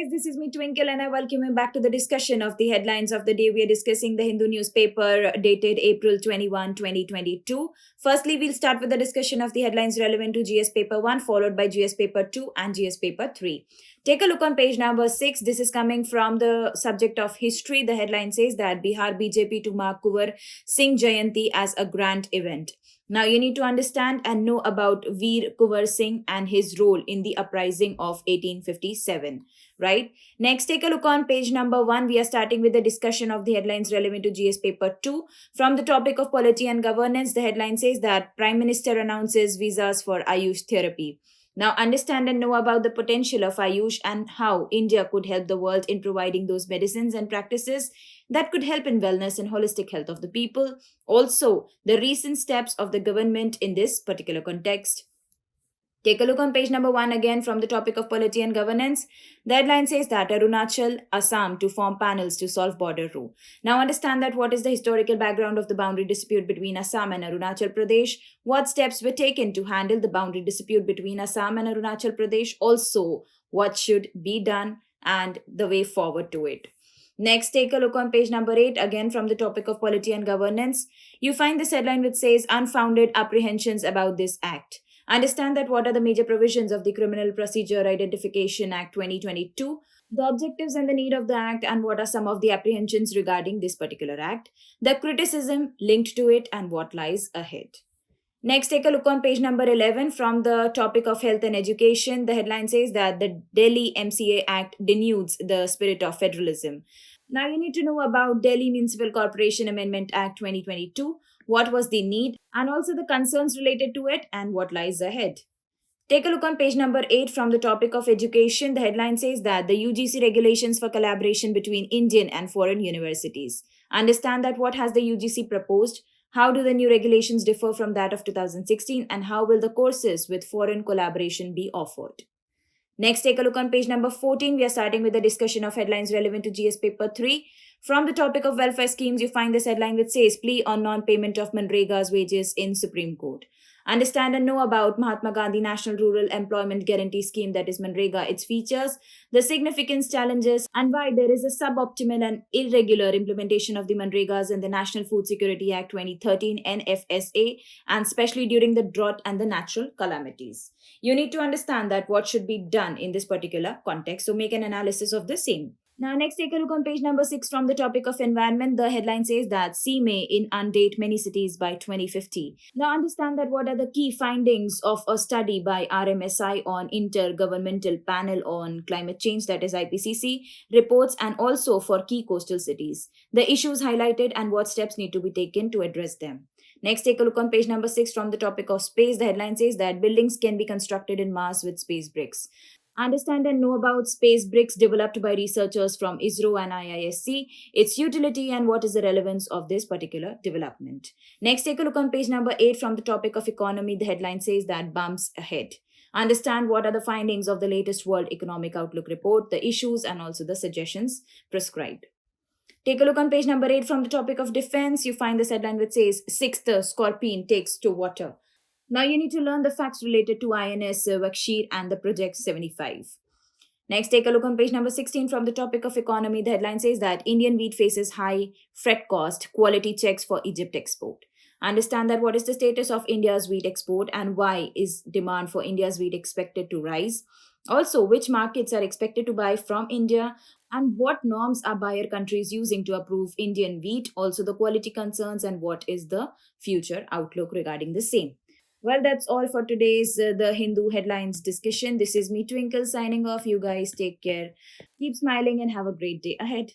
guys, this is me Twinkle and I welcome you back to the discussion of the headlines of the day. We are discussing the Hindu newspaper dated April 21, 2022. Firstly, we'll start with the discussion of the headlines relevant to GS paper 1 followed by GS paper 2 and GS paper 3. Take a look on page number 6. This is coming from the subject of history. The headline says that Bihar BJP to mark Kunwar Singh Jayanti as a grand event. Now, you need to understand and know about Veer Kunwar Singh and his role in the uprising of 1857, right? Next, take a look on page number 1. We are starting with the discussion of the headlines relevant to GS paper 2. From the topic of polity and governance, the headline says that Prime Minister announces visas for Ayush therapy. Now, understand and know about the potential of Ayush and how India could help the world in providing those medicines and practices that could help in wellness and holistic health of the people. Also, the recent steps of the government in this particular context. Take a look on page number 1 again from the topic of polity and governance. The headline says that Arunachal, Assam to form panels to solve border row. Now understand that what is the historical background of the boundary dispute between Assam and Arunachal Pradesh, what steps were taken to handle the boundary dispute between Assam and Arunachal Pradesh, also what should be done and the way forward to it. Next, take a look on page number 8, again from the topic of polity and governance. You find this headline which says unfounded apprehensions about this act. Understand that what are the major provisions of the Criminal Procedure Identification Act 2022, the objectives and the need of the act, and what are some of the apprehensions regarding this particular act, the criticism linked to it, and what lies ahead. Next, take a look on page number 11 from the topic of health and education. The headline says that the Delhi MCA Act denudes the spirit of federalism. Now, you need to know about Delhi Municipal Corporation Amendment Act 2022, what was the need, and also the concerns related to it, and what lies ahead. Take a look on page number 8 from the topic of education. The headline says that the UGC regulations for collaboration between Indian and foreign universities. Understand that what has the UGC proposed, how do the new regulations differ from that of 2016, and how will the courses with foreign collaboration be offered. Next, take a look on page number 14. We are starting with the discussion of headlines relevant to GS paper 3. From the topic of welfare schemes, you find this headline which says plea on non-payment of Manrega's wages in Supreme Court. Understand and know about Mahatma Gandhi National Rural Employment Guarantee Scheme, that is Manrega, its features, the significance, challenges, and why there is a suboptimal and irregular implementation of the Manregas in the National Food Security Act 2013 NFSA, and especially during the drought and the natural calamities. You need to understand that what should be done in this particular context, so make an analysis of the same. Now, next, take a look on page number 6 from the topic of environment. The headline says that sea may inundate many cities by 2050. Now, understand that what are the key findings of a study by RMSI on Intergovernmental Panel on Climate Change, that is IPCC, reports, and also for key coastal cities. The issues highlighted and what steps need to be taken to address them. Next, take a look on page number 6 from the topic of space. The headline says that buildings can be constructed in Mars with space bricks. Understand and know about space bricks developed by researchers from ISRO and IISc, its utility, and what is the relevance of this particular development. Next, take a look on page number 8 from the topic of economy. The headline says that bumps ahead. Understand what are the findings of the latest World Economic Outlook report, the issues, and also the suggestions prescribed. Take a look on page number 8 from the topic of defense. You find this headline which says, Sixth Scorpion takes to water. Now you need to learn the facts related to INS Vakshir and the Project 75. Next, take a look on page number 16 from the topic of economy. The headline says that Indian wheat faces high freight cost, quality checks for Egypt export. Understand that what is the status of India's wheat export and why is demand for India's wheat expected to rise. Also, which markets are expected to buy from India and what norms are buyer countries using to approve Indian wheat. Also, the quality concerns and what is the future outlook regarding the same. Well, that's all for today's The Hindu Headlines discussion. This is me, Twinkle, signing off. You guys take care. Keep smiling and have a great day ahead.